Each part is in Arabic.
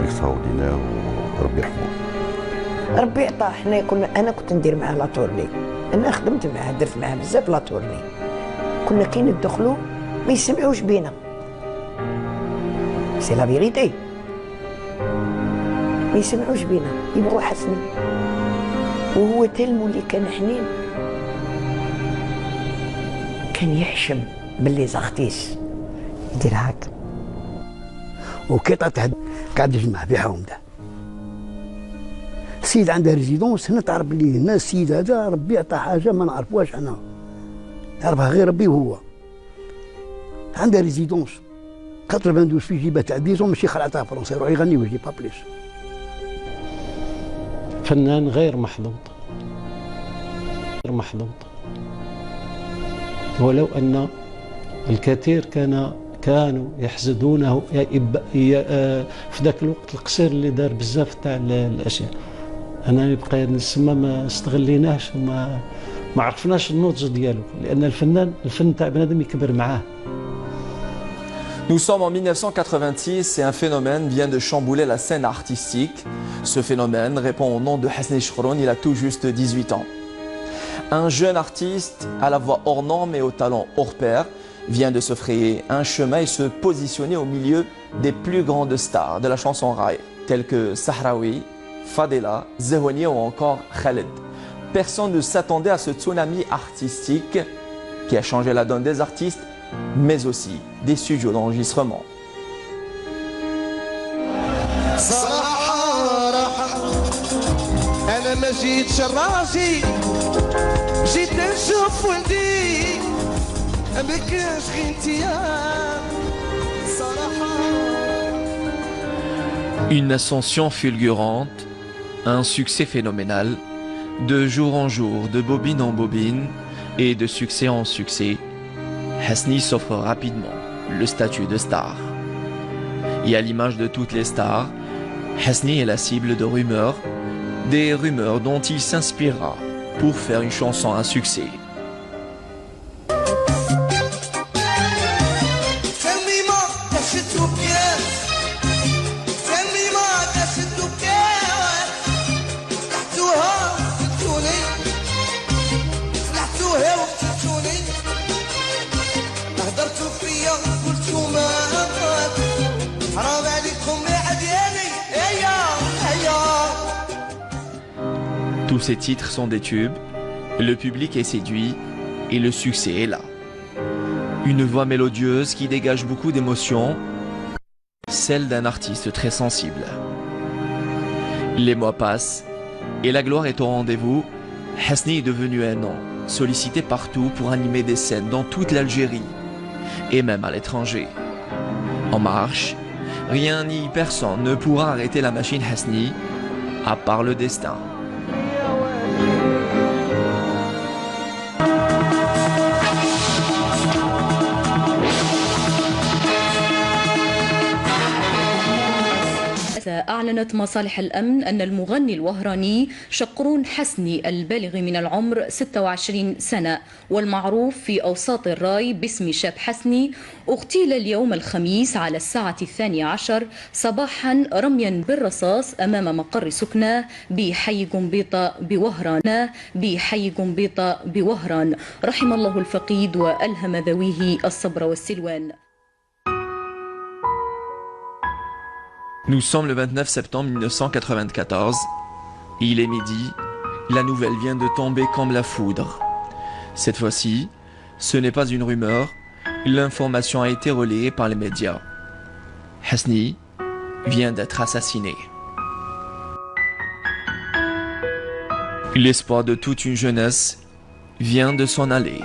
اكستراوردينير وربي يرحمه. ربي عطاه. انا كنت ندير معاه لاطورني، انا خدمت معاه، درت معاه بزاف لاطورني. كنا كي ندخلوا ما يسمعوش بينا، سي لا فيغيتي، ما يسمعوش بينا، يبغوا حسني. وهو تلمو اللي كان حنين، كان يحشم باللي زاختيس يدير هاك. وكي طلعت قاعد نجمع في حومده. السيد عنده ريزيدونس هنا، تعرف بلي هنا السيد هذا ربي عطاه حاجه ما نعرفوهاش حنا، يعرفها غير ربي وهو. عنده ريزيدونس 92 في جيبه تاع ديزون، ماشي خلعتها فرنسا، يروح يغني ويجي با بليس. فنان غير محظوظ، غير محظوظ، ولو ان الكثير كانوا يحسدونه في ذاك الوقت القصير اللي دار بزاف تاع الاشياء. انا بقى نسمى ما استغليناش وما عرفناش النضج ديالو، لان الفن تاع بنادم يكبر معاه. Nous sommes en 1986 et un phénomène vient de chambouler la scène artistique. Ce phénomène répond au nom de Hasni Chkroun, il a tout juste 18 ans. Un jeune artiste à la voix hors norme et au talent hors pair vient de se frayer un chemin et se positionner au milieu des plus grandes stars de la chanson raï, telles que Sahraoui, Fadela, Zehouani ou encore Khaled. Personne ne s'attendait à ce tsunami artistique qui a changé la donne des artistes, mais aussi des studios d'enregistrement. Une ascension fulgurante, un succès phénoménal, de jour en jour, de bobine en bobine et de succès en succès. Hasni s'offre rapidement le statut de star. Et à l'image de toutes les stars, Hasni est la cible de rumeurs, des rumeurs dont il s'inspirera pour faire une chanson à succès. Tous ces titres sont des tubes, le public est séduit et le succès est là. Une voix mélodieuse qui dégage beaucoup d'émotions, celle d'un artiste très sensible. Les mois passent et la gloire est au rendez-vous. Hasni est devenu un nom, sollicité partout pour animer des scènes dans toute l'Algérie et même à l'étranger. En marche, rien ni personne ne pourra arrêter la machine Hasni, à part le destin. أعلنت مصالح الأمن أن المغني الوهراني شقرون حسني البالغ من العمر 26 سنة والمعروف في أوساط الراي باسم شاب حسني اغتيل اليوم الخميس على الساعة 12 صباحا رميا بالرصاص أمام مقر سكناه بحي قنبيطة بوهران. رحم الله الفقيد وألهم ذويه الصبر والسلوان. Nous sommes le 29 septembre 1994, il est midi, la nouvelle vient de tomber comme la foudre. Cette fois-ci, ce n'est pas une rumeur, l'information a été relayée par les médias. Hasni vient d'être assassiné. L'espoir de toute une jeunesse vient de s'en aller.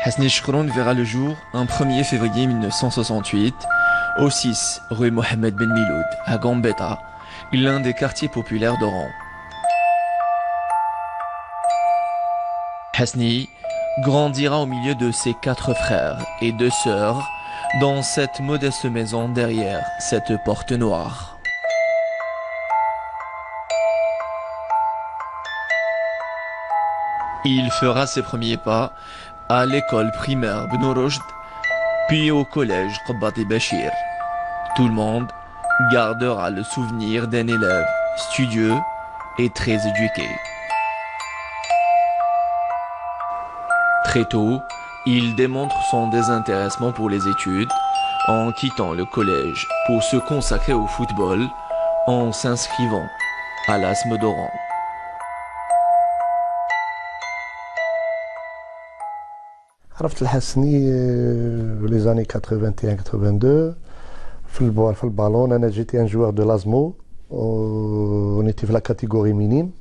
Hasni Chkroun verra le jour un 1er février 1968 au 6 rue Mohamed Ben Miloud à Gambetta, l'un des quartiers populaires d'Oran. Hasni grandira au milieu de ses 4 frères et 2 sœurs dans cette modeste maison derrière cette porte noire. Il fera ses premiers pas à l'école primaire Ben Rushd, puis au collège Qabbati Bachir. Tout le monde gardera le souvenir d'un élève studieux et très éduqué. Très tôt, il démontre son désintéressement pour les études en quittant le collège pour se consacrer au football en s'inscrivant à l'ASM d'Oran. عرفت الحسني في لي زاني 81 82 في البالون. انا جيتي ان جوار دو لازمو ونيتي في لا كاتيجوري مينيم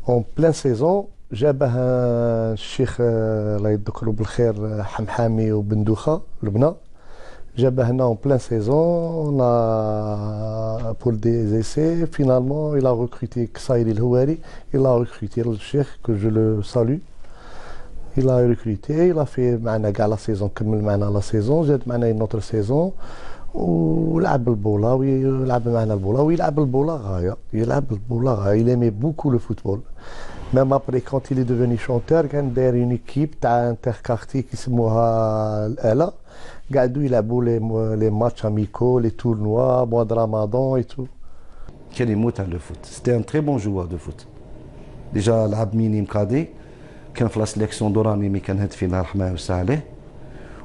اون بلان سيزون. جابه الشيخ الله يذكره بالخير حمحامي وبندوخه لبنى. جابه هنا اون بلان سيزون بور دي ايسي. فينالمون il a recruté كسايري الهواري. il a recruté الشيخ que je le salue. Il a recruté, il a fait معنا كاع لا سيزون. كمل معنا لا سيزون. زاد معنا une autre سيزون ولعب البولا ويلعب معنا البولا ويلعب البولا غايه. يلعب البولا غايه. il aimait beaucoup le football. Même après quand il est devenu chanteur كان داير une équipe تاع انتركارتي كيسموها الآلة. قعدوا يلعبوا لي ماتش اميكو لي تورنوا mois de Ramadan et tout. كان يموت على الفوت. C'était un très bon joueur de foot. Déjà لعب مينيم كادي. كان في لا سيليكسيون دوراني مي كان هاد فيه الله يرحمه ويوسع عليه.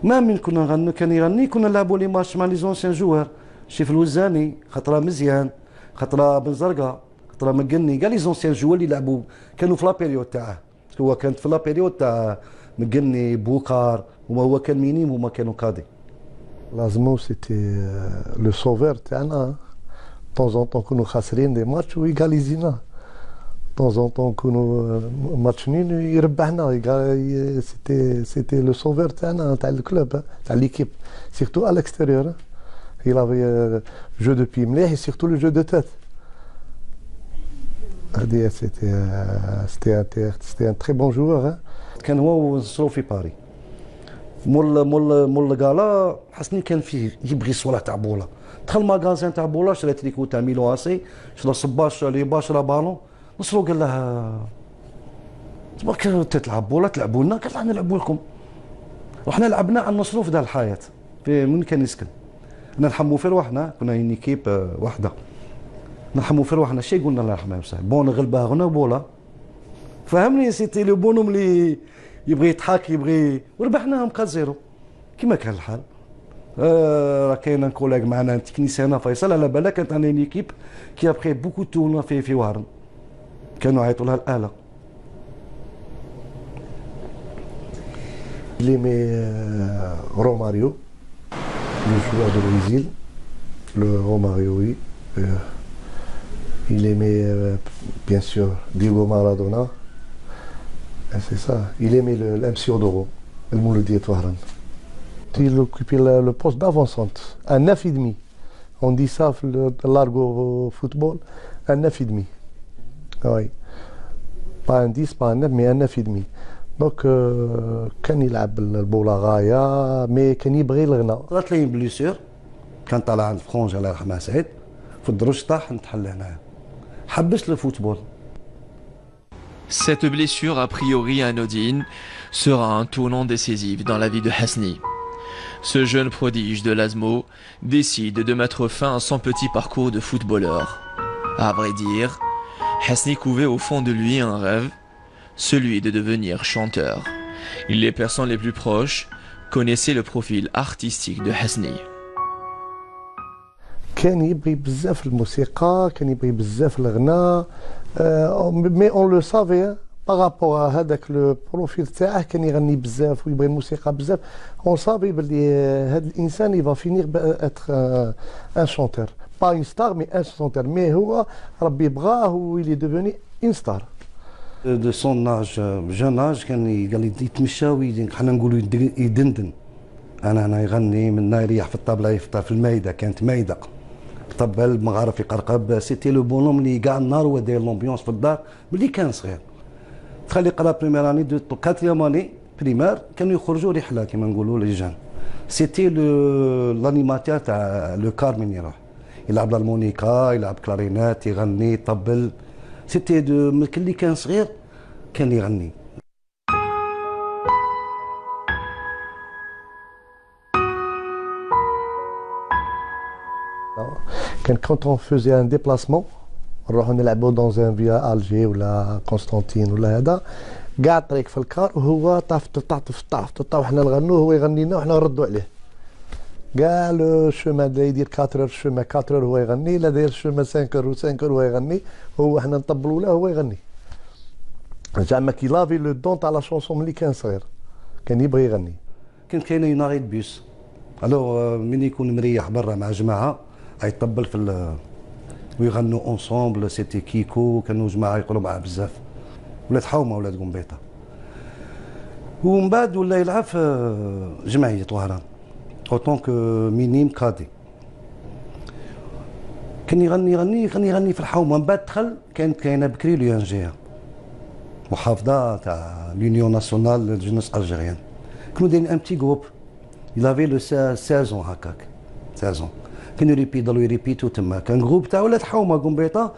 وما من كنا نغنوا كان يغني كنا نلعبوا لي ماتش مع لي زونسيان جوار. شي في الوزاني خطره مزيان خطره بن زرقاء خطره مقني كاع لي زونسيان جوار اللي لعبوا كانوا في لا بيريود تاعه. هو كانت في لا بيريود تاع مقني بوكار وهو كان مينيم وما كانوا كادي. لازمو سيتي لو سوفور تاعنا. طون زون طون كونوا خاسرين دي ماتش ويغاليزينا. طون زون طون نكونوا ماتشنين يربحنا. سيتي لو سوفور تاعنا تاع الكلوب تاع ليكيب سيرتو على الاكستيريور. il avait جو دو بي مليح سيرتو لو جو دو تيت. هذه سيتي ان تري بون جوور. كان هو ونصرو في باري. مول الكالا حسني كان فيه يبغي الصوالح تاع بولا. دخل ماغازان تاع بولا شرا تريكو تاع ميلو اسي شرا صباش لي باشرا بالون. نصرو قال له تبارك تلعب بولا تلعبوا لنا. قال له نلعبوا لكم. وحنا لعبنا على النصرو في دار الحياه في من كان يسكن. انا نحموا في رواحنا كنا une ايكيب واحده نحموا في رواحنا. شي قلنا الله يرحمه ويسع بون غلبه غنا بولا. فهمني سيتي لو بونوم اللي يبغي يضحك يبغي وربحناهم 4-0 كيما كان الحال. راه كاين ان كوليغ معنا تكنيسيان فيصل على بالك كانت انا ايكيب كي ابخي بوكو تورنا في وهران كانوا يعيطوا لها الآلة. Il aimait Romario, le joueur de Brésil. Le Romario, oui. Il aimait bien sûr Diego Maradona. C'est ça. Il aimait l'MC Odoro, le Mouloudi Touaran. Il occupait le poste d'avant-centre, un 9,5. On dit ça dans l'argot football, un 9,5. Oui. Pas un 10, pas un 9, mais un 9,5. Donc كان يلعب البولا غايه مي كان يبغي الغنى. طلعت لي بليسير كان طالع عند فرونجا الله يرحمه سعيد في الدروج طاح نتحل هنايا حبس الفوتبول. Cette blessure a priori anodine sera un tournant décisif dans la vie de Hasni. Ce jeune prodige de l'ASMO décide de mettre fin à son petit parcours de footballeur. À vrai dire, Hasni couvait au fond de lui un rêve, celui de devenir chanteur. Les personnes les plus proches connaissaient le profil artistique de Hasni. كان يبغي بزاف الموسيقى كان يبغي بزاف الغناء مي اون لو سافي بارابور هذاك لو بروفيل تاعه كان يغني بزاف ويبغي الموسيقى بزاف اون سافي بلي هذا الانسان يفا فينيغ اتر ان شونتور با اون ستار مي ان شونتور مي هو ربي بغاه ويلي ديفوني اون ستار. دو سون اج جون اج كان قال لي يتمشى حنا نقولوا يدندن. انا يغني من يريح في الطابله يفطر في المايده كانت مايده طبل المغارف يقرقب. سيتي لو بونوم اللي كاع النهار هو داير لومبيونس في الدار ملي كان صغير. تخلي قرا بريمير اني دو كاتريام اني بريمير كانوا يخرجوا رحله كما نقولوا للجان. سيتي لانيماتير تاع لو كار من يروح يلعب الهارمونيكا، يلعب كلارينات، يغني، يطبل. سيتي اللي كان صغير كان يغني. Quand on faisait un déplacement, نروحوا نلعبوا dans un via Alger ولا قسطنطين ولا هذا، قاعد طريق في الكار وهو طاف وحنا نغنوا وهو يغني لنا وحنا نردوا عليه. كاع لو شومان لا يدير 4 اور شومان 4 اور هو يغني، لا داير شومان 5 اور و5 اور هو يغني، هو حنا نطبلوا له هو يغني. زعما كي لافي لو دون تاع لا شونسون ملي كان صغير كان يبغي يغني. كانت كاينه يوناري بيس، الوغ من يكون مريح برا مع جماعه يطبل في ويغنوا اونسومبل. سيتي كيكو، كانوا جماعه يقولوا معاه بزاف، ولاد حومه ولاد قنبيطه. ومن بعد ولا يلعب في جمعيه وهران اوطون كو مينيم كادي. كان يغني في الحومه. من بعد دخل كانت كاينه بكري ليونجيا، محافظه تاع لونيون ناسيونال للجنس الجيريان. كانوا دايرين ان بتي جروب، يلافي لو 16 هكاك 16. كانوا يريبيتو تما. كان جروب تاع ولاد حومه قنبيطه،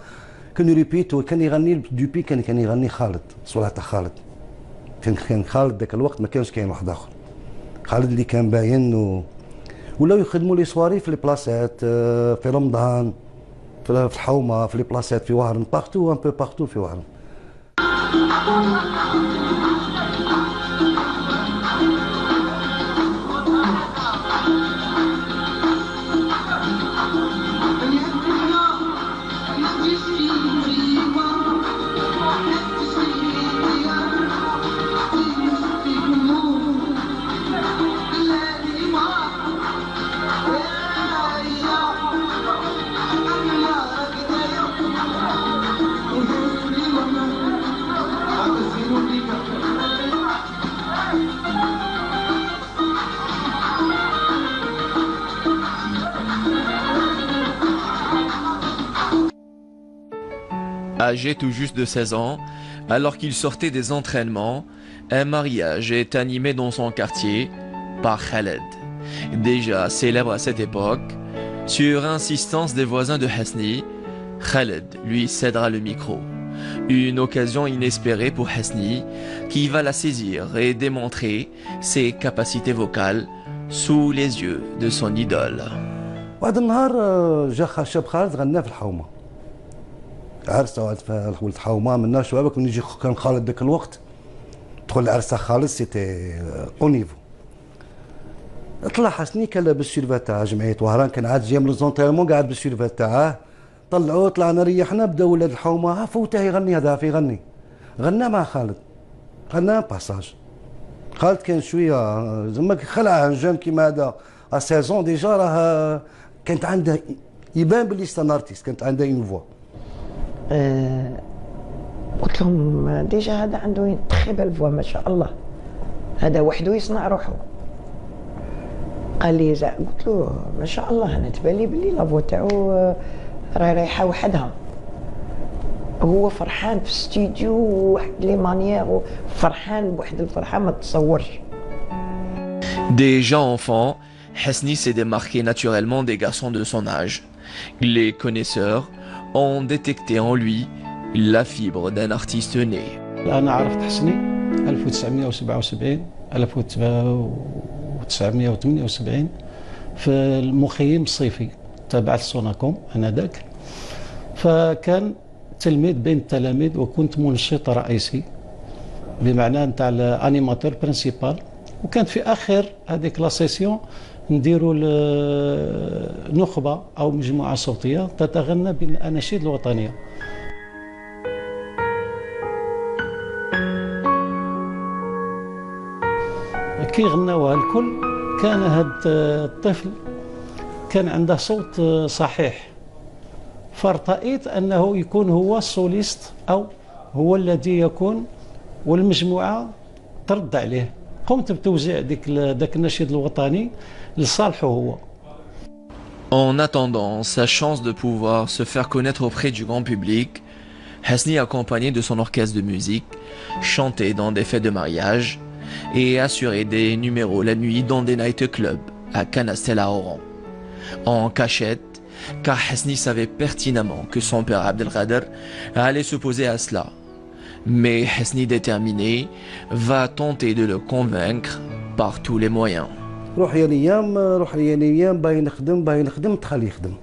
كانوا يريبيتو. كان يغني دوبي كان يغني خالد، صوره تاع خالد. كان خالد ذاك الوقت ما كانش كاين واحد اخر. خالد اللي كان باين ولاو يخدموا لي سواري في لي بلاصات، في رمضان، في الحومه، في لي بلاصات، في وهران، بارتو ان بو بارتو في وهران. Âgé tout juste de 16 ans, alors qu'il sortait des entraînements, un mariage est animé dans son quartier par Khaled. Déjà célèbre à cette époque, sur insistance des voisins de Hasni, Khaled lui cédera le micro. Une occasion inespérée pour Hasni, qui va la saisir et démontrer ses capacités vocales sous les yeux de son idole. واحد النهار جا شاب خالد غنى في الحومه، عرس في ولد حومه منا شبابك. من يجي كان خالد ذاك الوقت دخل العرس تاع خالد سيتي اونيفو. طلع حسني كان لابس السيرفات تاع جمعيه وهران، كان عاد جاي من الزونتيرمون قاعد بالسيرفات تاعه. طلعوه طلعنا ريحنا، بداو ولاد الحومه فوته يغني، هذا في يغني. غنى مع خالد، غنى باساج. خالد كان شويه زعما خلع عن جون كيما هذا ا 16 ديجا، راه كانت عنده يبان بلي ستان ارتيست، كانت عنده اون فوا. قلت لهم ديجا هذا عنده تخي بال فوا ما شاء الله، هذا وحده يصنع روحه. قال لي قلت له ما شاء الله، انا تبالي بلي لافوا تاعو راهي رايحه وحدها. هو فرحان في الاستوديو وواحد لي مانيير، فرحان بواحد الفرحه ما تتصورش. Déjà enfant, Hasni s'est démarqué naturellement des garçons de son âge. Les connaisseurs ont détecté en lui la fibre d'un artiste né. أنا عرفت حسني 1977 1978 في المخيم الصيفي تبع السوناكوم انذاك. فكان تلميذ بين التلاميذ، وكنت منشط رئيسي بمعنى نتاع الانيماتور برينسيبال. وكانت في اخر هذيك لا سيسيون نديروا نخبه او مجموعه صوتيه تتغنى بالاناشيد الوطنيه. كي غناوها الكل كان هذا الطفل كان عنده صوت صحيح، فارتأيت انه يكون هو السوليست او هو الذي يكون والمجموعه ترد عليه. قمت بتوزيع ذاك النشيد الوطني لصالحه هو. En attendant sa chance de pouvoir se faire connaître auprès du grand public, Hasni, accompagné de son orchestre de musique, chantait dans des fêtes de mariage et assurait des numéros la nuit dans des night clubs à Canastel à Oran. En cachette, car Hasni savait pertinemment que son père Abdelkader allait s'opposer à cela. Mais Hasni, déterminé, va tenter de le convaincre par tous les moyens. روح لي الايام باغي نخدم دخل يخدم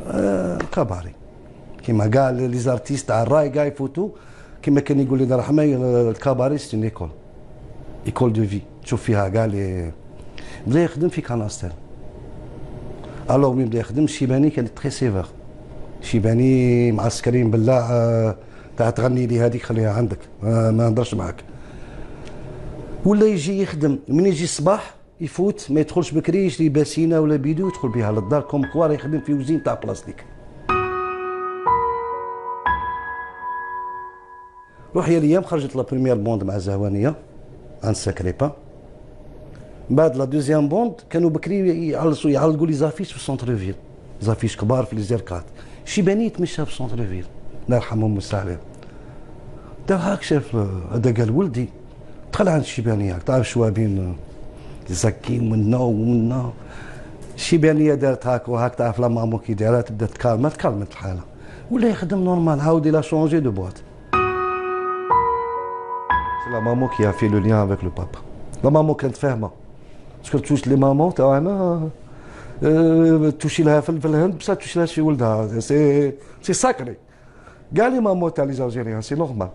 الكباري كيما كاع لي زارتيست تاع الراي كاع يفوتوا كيما كان يقول لنا رحمه الكباري سي اون ايكول دو في تشوف فيها كاع لي بدا يخدم في كاناستيل. الوغ ملي بدا يخدم الشيباني كان تري سيفر، شيباني معسكرين بالله تاع تغني لي هذيك خليها عندك ما نهضرش معاك. ولا يجي يخدم من يجي الصباح يفوت ما يدخلش بكري يشري باسينه ولا بيدو يدخل بها للدار كوم كوار يخدم في وزين تاع بلاستيك. روح يا الايام خرجت لا بريمير بوند مع زهوانيه عند ساكريبا. بعد لا دوزيام بوند كانوا بكري يعلقوا لي زافيش في السونتر فيل، زافيش كبار في لي زيركات. شيباني يتمشى في السونتر فيل الله يرحمهم ويسع عليهم. تا هاك شاف هذا قال ولدي دخل عند الشيبانيه تعرف شوابين زكين منا ومنا. الشيبانيه دارت هاك وهاك تعرف لا مامو كي دارها تبدا تكالمت الحاله ولا يخدم نورمال عاود الى شونجي دو بواط. سي لا مامو كي في لو ليان افيك لو بابا. لا مامو كانت فاهمه باسكو توش لي مامون تاعنا توشي لها في الهند بصح توشي لها في ولدها سي ساكري. كاع لي مامون تاع لي زالجيريان سي نورمال.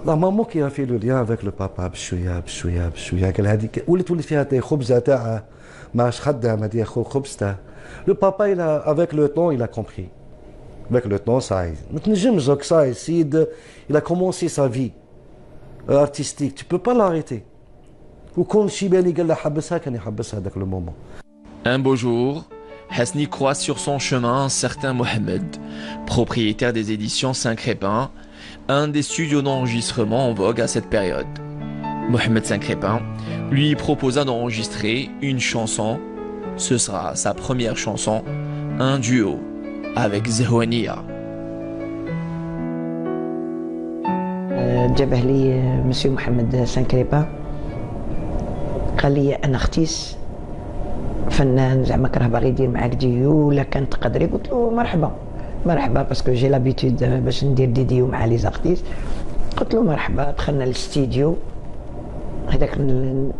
لا مامو كي في لو ليان افيك لو بابا بشويه قال هذيك ولات فيها تاع خبزه تاعه ماش خدام هذه خبز تاعه. لو بابا الى افيك لو طون الى كومبري افيك لو طون صاي ما تنجمش دوك صاي السيد الى كومونسي سا في ارتستيك تو بو با لاريتي. وكون شيباني قال له حبسها كان يحبسها هذاك لو مومون. Un beau jour, Hasni croise sur son chemin un certain Mohamed, propriétaire des éditions Saint-Crépin, un des studios d'enregistrement en vogue à cette période. Mohamed Saint-Crépin lui proposa d'enregistrer une chanson. Ce sera sa première chanson, un duo avec Zehouania. جابه لي مسيو محمد سانكريبا قال لي انا اختيس فنان زعما كره باغي يدير معاك ديو ولا كان تقدري. قلت له مرحبا باسكو جي لابيتود باش ندير ديو مع لي زارتيست. قلت له مرحبا. دخلنا للاستديو.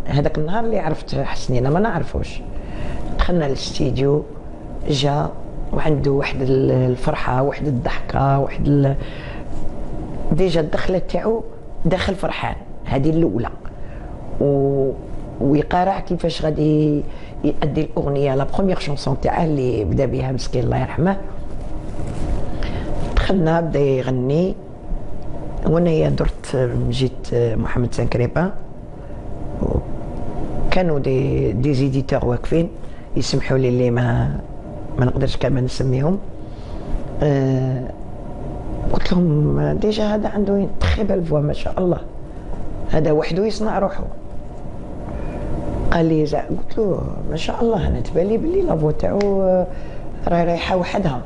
هذاك النهار اللي عرفت حسني انا ما نعرفوش. دخلنا للاستديو جا وعنده واحد الفرحه واحد الضحكه ديجا الدخله تاعو داخل فرحان هذه الاولى ويقارع كيفاش غادي يؤدي الاغنيه لا بروميير شونسون تاعه اللي بدا بها مسكين الله يرحمه. دخلنا بدا يغني وانايا درت جيت محمد سانكريبا. كانوا دي زيديتور واقفين يسمحوا لي اللي ما نقدرش كامل نسميهم. قلت لهم ديجا هذا عنده تخي بال فوا ما شاء الله هذا وحده يصنع روحه. قال لي قلت له ما شاء الله انا تبالي بلي لافو تاعو راهي رايحه وحدها.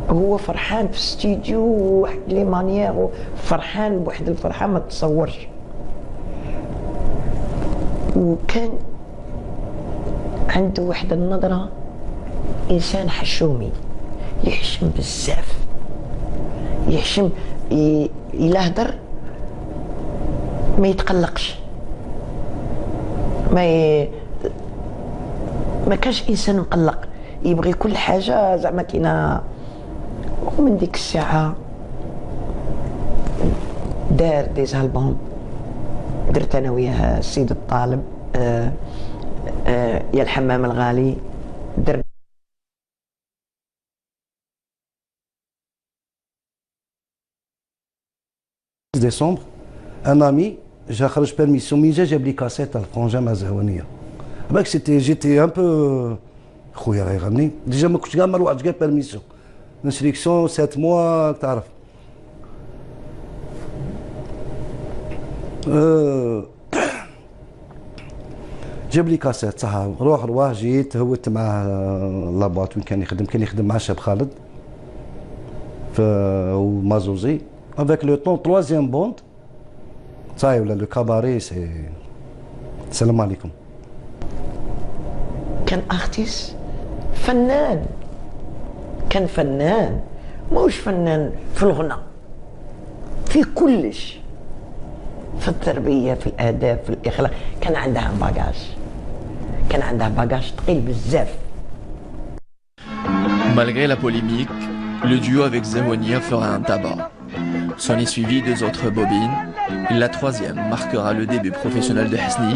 هو فرحان في الاستديو وواحد لي مانيير فرحان بواحد الفرحه ما تصورش. وكان عنده واحد النظره انسان حشومي يحشم بزاف يحشم إلا هدر ما يتقلقش ما كانش انسان مقلق يبغي كل حاجه زعما كاينه. ومن ديك الساعه دار دي زالبوم درت انا وياه السيد الطالب يا الحمام الغالي درت ديسمبر ان امي جا خرج بيرميسيون مي جاب لي كاسيت تاع الفرونجا مع زهوانيه. باك جيتي ان بو خويا راه يغني ديجا ما كنتش كاع ما نروحش كاع بيرميسيون انستريكسيون 7 موا تعرف. جاب لي كاسيت صح روح جيت هوت مع لاباط وين كان يخدم مع شاب خالد في ومازوزي. افيك لو طون تروازيام بوند صاي ولا لو كاباري سي السلام عليكم. كان ارتيست فنان، كان فنان، ماهوش فنان في الغنى، في كلش، في التربية، في الآداب، في الإخلاق، كان عندها باجاج، كان عندها باجاج ثقيل بزاف. Malgré la polémique, le duo avec Zehonia fera un tabac. S'en est suivi 2 autres bobines. La 3e marquera le début professionnel de Hasni,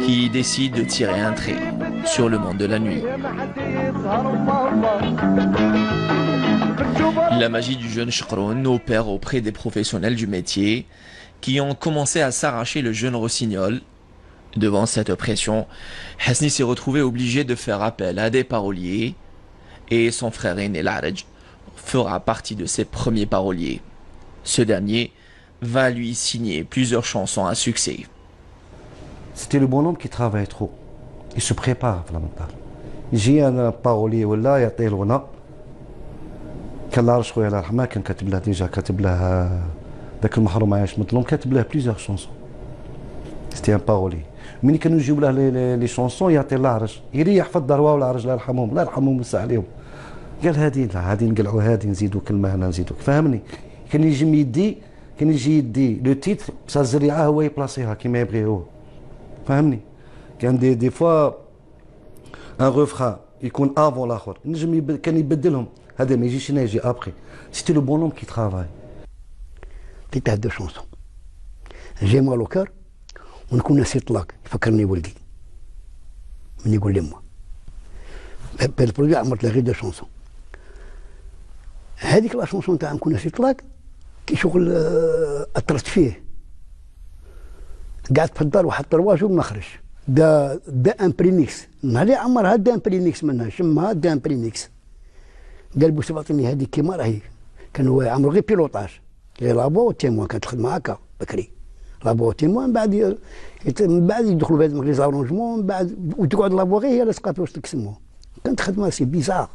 qui décide de tirer un trait sur le monde de la nuit. La magie du jeune Chkroun opère auprès des professionnels du métier qui ont commencé à s'arracher le jeune rossignol. Devant cette pression, Hasni s'est retrouvé obligé de faire appel à des paroliers et son frère aîné Laraj fera partie de ses premiers paroliers. Ce dernier va lui signer plusieurs chansons à succès. C'était le bonhomme qui travaille trop. Il se prépare في المنطقة. يجي أنا بارولي ولا يعطيه الغنى. كان العرش خويا الله يرحمه كان كاتب له ديجا كاتب له ذاك المحروم عايش مظلوم كاتب له بليزيور شونسون. سيتي ان بارولي. ملي كانوا يجيو له لي شونسون يعطي العرش يريح في الدار واو العرش الله يرحمهم الله يرحمهم ويوسع عليهم. قال هادي لا هادي نقلعوا هادي نزيدوا كلمة هنا نزيدوا فهمني. كان يجي يدي كان يجي يدي لو تيتر بصح الزريعة هو يبلاصيها كيما يبغي هو. فهمني. كان دي فوا ان روفران يكون افون الاخر نجم كان يبدلهم هذا ما يجيش هنا يجي ابخي سيتي لو بونوم كي ترافاي تيتاه دو شونسون جي مالو كار ونكون ناسي طلاق يفكرني ولدي من يقول لي ما بالبرودوي عمرت له غير دو شونسون هذيك لا شونسون تاع نكون ناسي طلاق كي شغل اثرت فيه قعدت في الدار واحد 3 جور ما خرج دا ان بريميكس نهار عمرها دا ان بريميكس منها شمها دا ان بريميكس قال بوسي باطني هذيك كيما راهي كان هو عمرو غير بيلوطاج لي لابو تيموان كانت الخدمه هكا بكري لابو تيموان من بعد يدخلوا بهذا لي زارونجمون من بعد وتقعد لابو غير هي اللي تلقى واش تقسموه كانت خدمه سي بيزار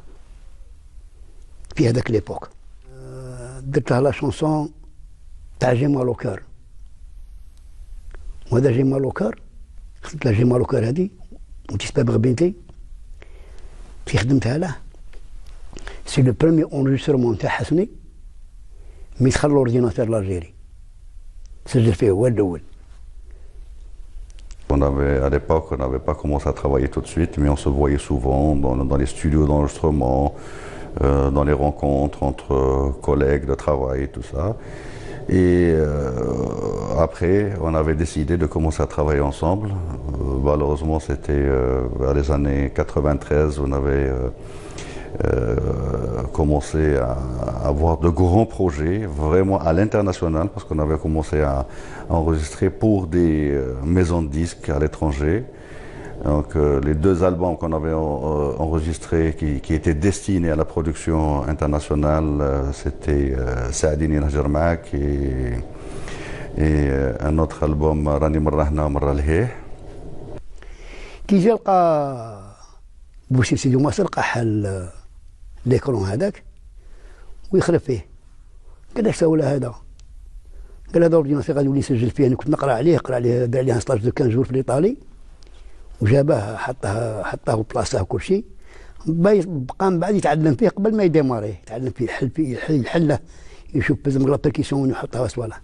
في هذاك ليبوك درتها لا شونسون تاع جي مالو كار وهذا جي مالو كار خدمت له جي مالو كار هذه وتسباب غبنتي في خدمتها له سي لو بروميي اونجسترمون تاع حسني مي دخل لورديناتور لالجيري سجل فيه هو الاول. À l'époque, on n'avait pas commencé à travailler tout de suite, mais on se voyait souvent dans les studios d'enregistrement, dans les rencontres entre collègues de travail, tout ça. Et après, on avait décidé de commencer à travailler ensemble. Malheureusement, c'était vers les années 93, on avait commencé à avoir de grands projets, vraiment à l'international, parce qu'on avait commencé à enregistrer pour des maisons de disques à l'étranger. Donc les 2 albums qu'on avait enregistrés qui étaient destinés à la production internationale, c'était Saadini Nahjar Maak et un autre album Rani Marra Hna Marra Lhih. كي جا لقى بوسي سيدي مصر لقى حل ليكرون هذاك ويخرب فيه قال اش سوى له هذا قال هذا الاورديناتور غادي يولي يسجل فيه انا كنت نقرا عليه دار عليه ستاج دو 15 جور في الايطالي وجابه حطه بلاصه وكل شيء بقى من بعد يتعلم فيه قبل ما يديماريه يتعلم فيه يحله يشوف بزم لا بيركيسيون ويحطها وسواله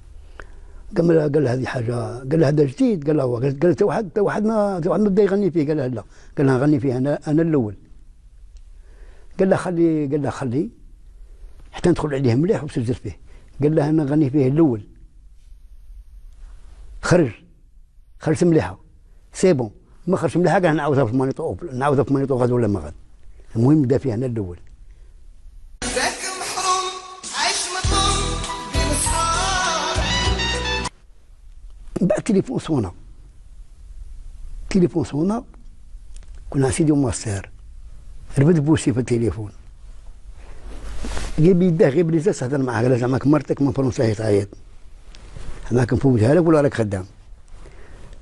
قال له هذه حاجه قال له هذا جديد قال له هو قال له واحد ما بدا يغني فيه قال له لا قال له غني فيه انا الاول قال له خلي حتى ندخل عليه مليح وسجل فيه قال له انا غني فيه الاول خرج مليحه سي بون ما خرج مليحه قال نعاودها في مانيطو غاد ولا ما غاد المهم بدا فيه انا الاول. بعد تليفون صونا كنا سيدي وماستر ربد بوسي في التليفون جيب يده غير بليزاس هضر معاه قال زعما مرتك من فرنسا تعيط انا كنفوتها لك ولا راك خدام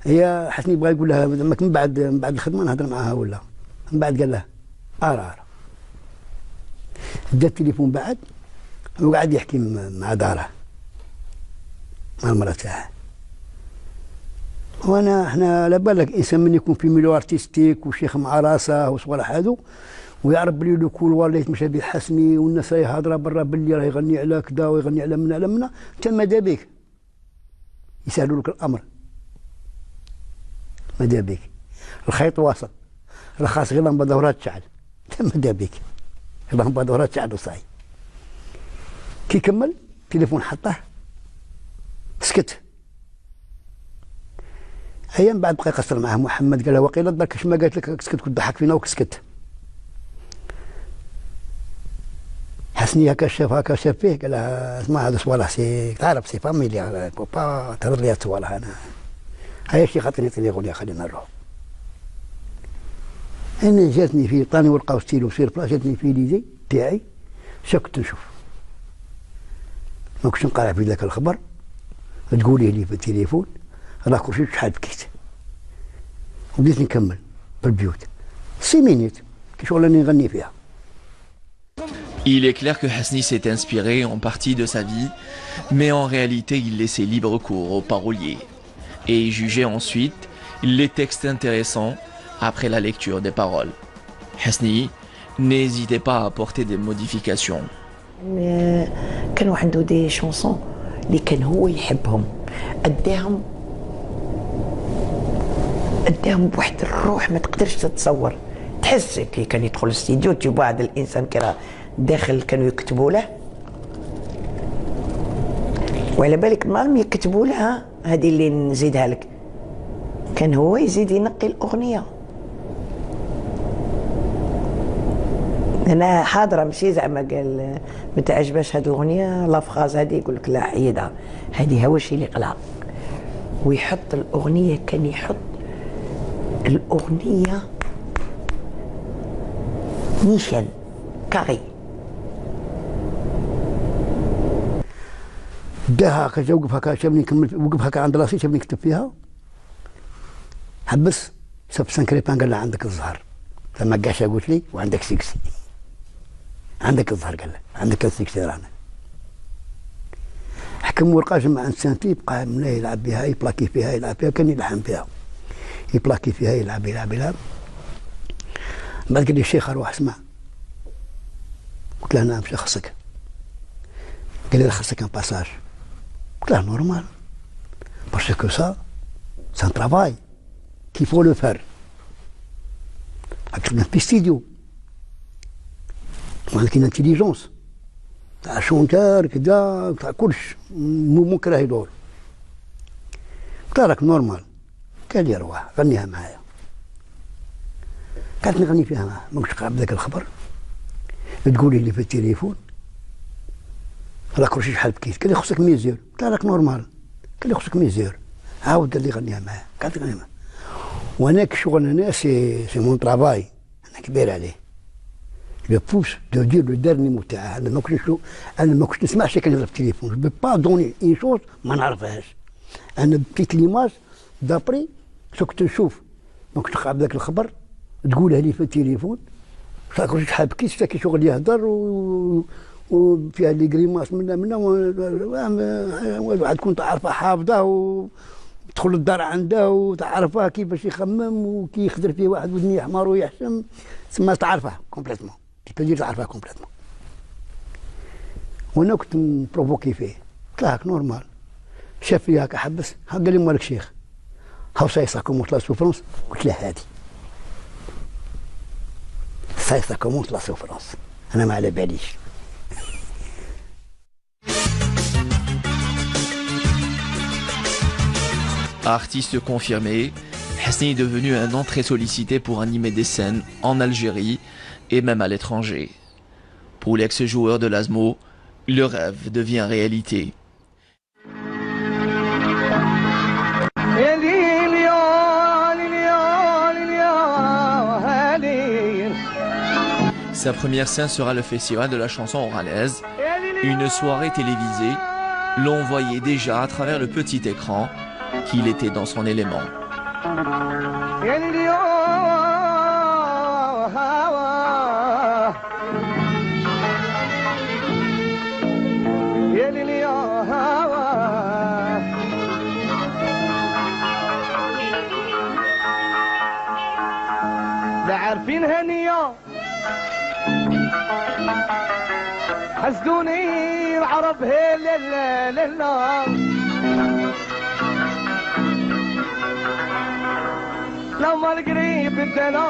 هي حسني بغا يقول لها من بعد الخدمه نهضر معاها ولا من بعد قال لها ارى دا التليفون بعد وقعد يحكي مع داره مع المراه تاعه احنا على بالك انسان من يكون في ميلو ارتستيك وشيخ مع راسه وصوالح هادو ويعرف بلي لو كولوار اللي يتمشى به حسني والناس راهي هاضره برا بلي راه يغني على كذا ويغني على منا على منا، انت ماذا بك يسهلوا لك الامر، ماذا بك الخيط واصل، راه خاص غير لمبه دورات تشعل، انت ماذا بك لمبه دورات تشعل وصاي. كي كمل تليفون حطه سكت. ايام بعد بقى يقصر معاه محمد قال له وقيلا درك اش ما قالت لك سكت كنت ضحك فينا وكسكت. حسني هكا شاف فيه قال لها اسمع هذا صوالح سي تعرف سي فاميلي با تهضر لي صوالح انا هيا شي خاطرني تليفون خلينا نروح. انا جاتني في طاني ورقه وستيلو سير بلاصه جاتني في ليزي تاعي كنت نشوف ما كنتش نقرا في ذاك الخبر تقولي لي في التليفون راه كلشي شحال بكيت وبديت نكمل في البيوت 6 مينيت كي شغل راني نغني فيها. Il est clair que Hasni s'est inspiré en partie de sa vie, mais en réalité il laissait libre cours aux paroliers et jugeait ensuite les textes intéressants après la lecture des paroles. Hasni n'hésitait pas à apporter des modifications. كانوا عنده دي شونسون اللي كان هو يحبهم اداهم بواحد الروح ما تقدرش تتصور. تحس كي كان يدخل الاستديو تشوف واحد الانسان كي راه داخل كانوا يكتبوا له وعلى بالك مام يكتبوا لها هذه اللي نزيدها لك كان هو يزيد ينقي الاغنيه. انا حاضره ماشي زعما قال ما تعجبش هذه الاغنيه لافغاز هذه يقول لك لا حيدها هذه هواش اللي قلها ويحط الاغنيه كان يحط الاغنيه نيشان كاري داها هكا وقف هكا شافني نكمل وقف هكا عند راسي شافني نكتب فيها حبس شاف سانكريبان قال له عندك الزهر لما قاشا قلت لي وعندك سيكسي عندك الزهر قال له عندك السيكسي رانا حكم ورقه جمع عند سانتي بقى منا يلعب بها يبلاكي فيها يلعب فيها كان يلحن فيها يبلاكي فيها يلعب بعد قال لي الشيخ اروح اسمع قلت له نعم شيخ خصك قال لي خصك ان باساج قلت له نورمال باسكو سا سي ان ترافاي كي فو لو فار راك في ستوديو عندك انتيليجونس تاع شونتار كدا تاع كلش ممكن راه يدور قلت له راك نورمال قال لي روح غنيها معايا قعدت نغني فيها معاه ما كنتش قاعد بذاك الخبر تقولي لي في التليفون راك كلشي شحال بكيت قال لي خصك ميزير قلت له راك نورمال قال لي خصك ميزير عاود قال لي غنيها معاه قعدت نغني معاه وانا كشغل انا سي مون طرافاي انا كبير عليه لو بوس دو دير لو ديرني مو تاعه انا ما كنتش نسمع شي كان يهضر في التليفون جو با دوني اون شوز ما نعرفهاش انا بكيت ليماج دابري شو كنت نشوف ما كنتش قاعد بذاك الخبر تقولها لي في التليفون كلشي شحال بكيت حتى كي شغل يهضر وفيها لي كريماس منا واحد تكون تعرفها حافظه وتدخل الدار عنده وتعرفها كيفاش يخمم وكي يخدر فيه واحد ودني حمار ويحشم تسمى تعرفها كومبليتمون تقدر تعرفها كومبليتمون. وانا كنت نبروفوكي فيه قلت له هاك نورمال شاف فيا هكا حبس قال لي مالك شيخ هاو سايسا كومونت لا سوفرونس قلت له هادي سايسا كومونت لا سوفرونس انا ما على باليش. Artiste confirmé, Hasni est devenu un nom très sollicité pour animer des scènes en Algérie et même à l'étranger. Pour l'ex-joueur de l'ASMO, le rêve devient réalité. Sa première scène sera le festival de la chanson oralaise, une soirée télévisée. L'on voyait déjà à travers le petit écran qu'il était dans son élément. لا عارفين هنية حسدوني العرب هي لا لا لا لما القريب الدنا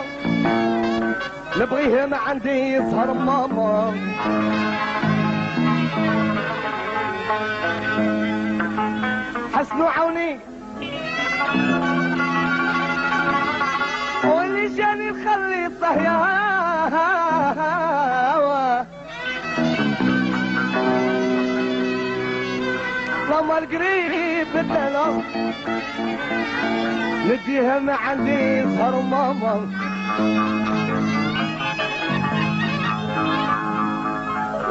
نبغيه ما عندي يسهر ماما حسنوا عوني واللي جاني نخلي الطهيا لما القريب الدنا نديها ما عندي صار ماما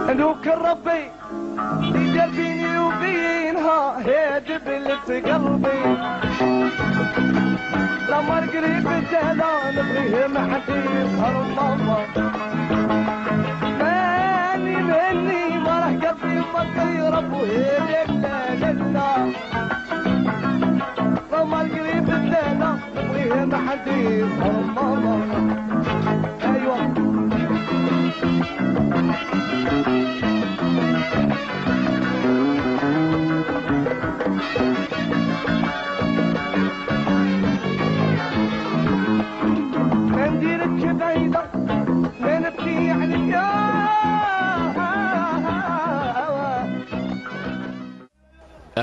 نوك ربي يدير بيني وبينها هي دبلت قلبي لما القريب الدهلا نبغيه ما عندي صار ماما ماني ما راح قلبي ما يرب وهي لا لا لما القريب الدهلا نبغيه ما عندي صار ماما ايوه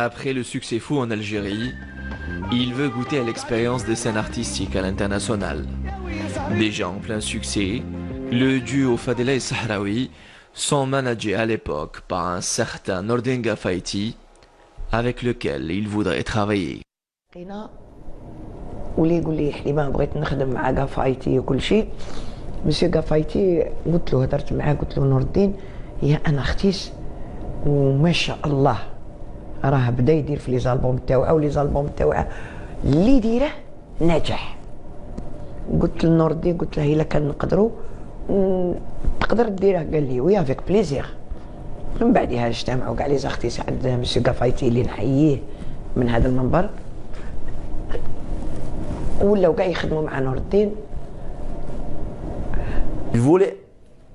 Après le succès fou en Algérie, il veut goûter à l'expérience des scènes artistiques à l'international. Déjà en plein succès, le duo Fadela et Sahraoui sont managés à l'époque par un certain Nordin Gafaiti, avec lequel il voudrait travailler. ولي يقول لي حليمه بغيت نخدم مع غافايتي وكل شيء مسيو غافايتي قلت له هضرت معاه قلت له نور الدين يا انا اختيس وما شاء الله راه بدا يدير في لي زالبوم تاوعه ولي زالبوم تاوعه اللي ديره ناجح قلت لنور الدين قلت له الا كان نقدروا تقدر ديره قال لي وي افيك بليزير من بعدها اجتمعوا كاع لي زاختيس عند مسيو غافايتي اللي نحييه من هذا المنبر Il voulait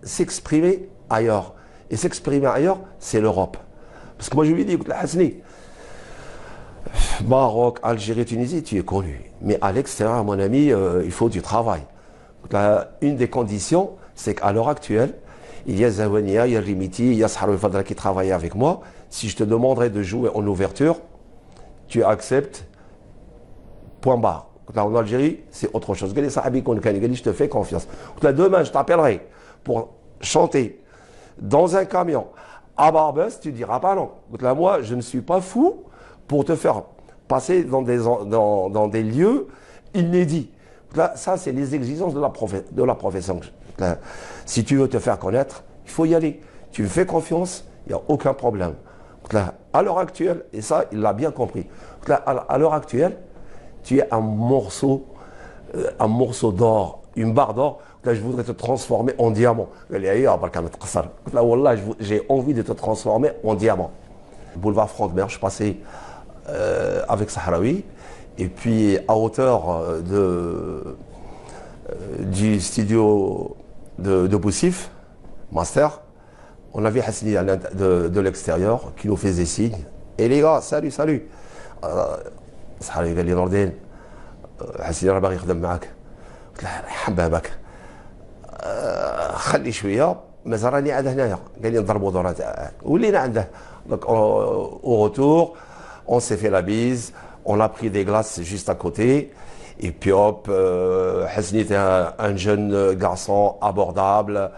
s'exprimer ailleurs. Et s'exprimer ailleurs, c'est l'Europe. Parce que moi je lui ai dit, écoute, Hasni, Maroc, Algérie, Tunisie, tu es connu. Mais à l'extérieur, mon ami, il faut du travail. Une des conditions, c'est qu'à l'heure actuelle, il y a Zawania, il y a Rimiti, il y a Sahraoui Fadla qui travaillent avec moi. Si je te demanderais de jouer en ouverture, tu acceptes, point barre. Là, en Algérie, c'est autre chose. Je te fais confiance. Là, demain, je t'appellerai pour chanter dans un camion à Barbès, tu diras pas non. Là, moi, je ne suis pas fou pour te faire passer dans des lieux inédits. Là, ça, c'est les exigences de la profession. Là, si tu veux te faire connaître, il faut y aller. Tu me fais confiance, il n'y a aucun problème. Là, à l'heure actuelle, et ça, il l'a bien compris. Là, à l'heure actuelle, tu es un morceau d'or, une barre d'or. Là, je voudrais te transformer en diamant. Là, wallah, j'ai envie de te transformer en diamant. Boulevard Franck-Mer, je suis passé avec Sahraoui. Et puis, à hauteur du studio de Boussif, Master, on avait Hasni de l'extérieur qui nous faisait signe. Et les gars, salut, salut. صحابي قال لي نور الدين حسين راه باغي يخدم معاك قلت له حبابك خلي شويه مازال راني عاد هنايا قال لي نضربوا دورات ولينا عنده دونك au retour on s'est fait la bise on a pris des glaces juste à côté et puis hop Hasni était un jeune garçon abordable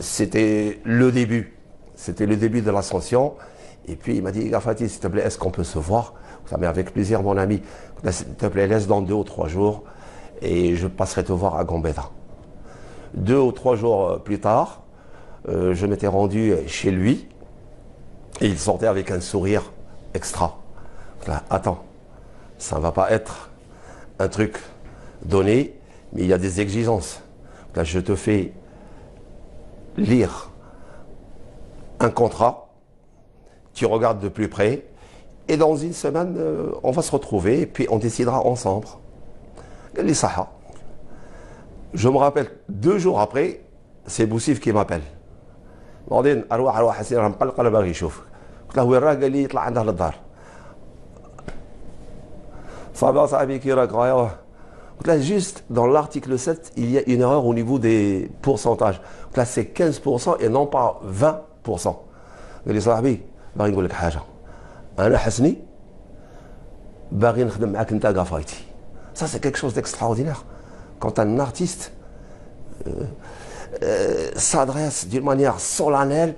c'était le début de l'ascension et puis il m'a dit Gafati s'il te plaît est-ce qu'on peut se voir. Mais avec plaisir, mon ami. S'il te plaît, laisse dans 2 ou 3 jours et je passerai te voir à Gambetta. 2 ou 3 jours plus tard, je m'étais rendu chez lui et il sortait avec un sourire extra. Là, attends, ça ne va pas être un truc donné, mais il y a des exigences. Là, je te fais lire un contrat, tu regardes de plus près. Et dans une semaine, on va se retrouver et puis on décidera ensemble. قال لي صح Je me rappelle 2 jours après, c'est Boussif qui m'appelle. بعدين اروح حسين راه مقلق انا باغي يشوفك. قلت له وين راه؟ قال لي يطلع عنده للدار. صاحبي كي راك غايا؟ قلت له juste dans l'article 7 il y a une erreur au niveau des pourcentages. قلت له c'est 15% et non pas 20%. قال لي صاحبي باغي نقول لك حاجه. انا حسني باغي نخدم معاك انت كافايتي. Ça c'est quelque chose d'extraordinaire. Quand un artiste s'adresse d'une manière solennelle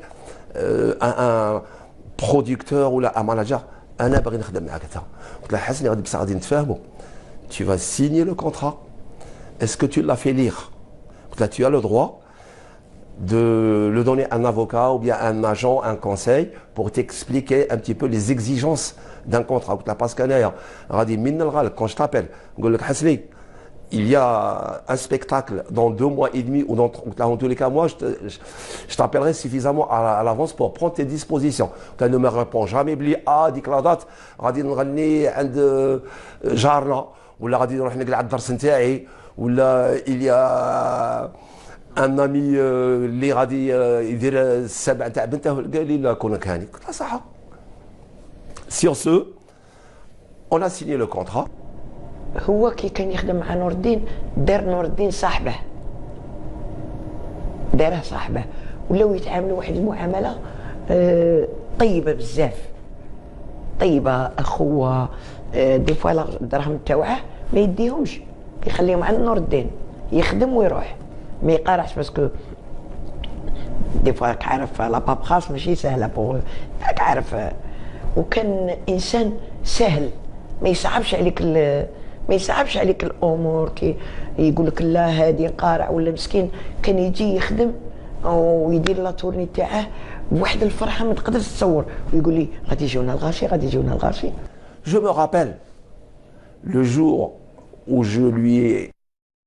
à un producteur ou à un manager, انا باغي نخدم معاك انت. قلت له حسني غادي بصح غادي نتفاهموا. Tu vas signer le contrat. Est-ce que tu l'as fait lire? قلت له tu as le droit de le donner à un avocat ou bien un agent, un conseil pour t'expliquer un petit peu les exigences d'un contrat. قلت له باسكو انايا غادي من الغالب quand je t'appelle نقول لك حسني il y a un spectacle dans 2 mois et demi ou dans tous les cas moi je t'appellerai suffisamment à l'avance pour prendre tes dispositions. Tu ne me réponds jamais بلي ديك لا دات غادي نغني عند جارنا ولا غادي نروح نقلع الدرس نتاعي ولا il y a un ami اللي غادي يدير السبع تاع بنته. قال لي لا كونك هاني. قلت له صح. Sur ce, on a signé le contrat. هو كي كان يخدم مع نور الدين دار نور الدين صاحبه، داره صاحبه، ولاو يتعاملوا واحد المعامله طيبه بزاف، طيبه اخوه. دي فوا الدراهم تاوعه ما يديهمش، يخليهم عند نور الدين يخدم ويروح، ما يقارعش باسكو دي فوا راك عارف لا بابخاس ماشي سهله بوغ، راك عارف. وكان انسان سهل، ما يصعبش عليك ما يصعبش عليك الامور كي يقول لك لا هادي قارع ولا مسكين. كان يجي يخدم ويدير لا تورني تاعه بواحد الفرحه ما تقدرش تصور، ويقول لي غادي يجونا الغاشي غادي يجونا الغاشي. Je me rappelle le jour où je lui ai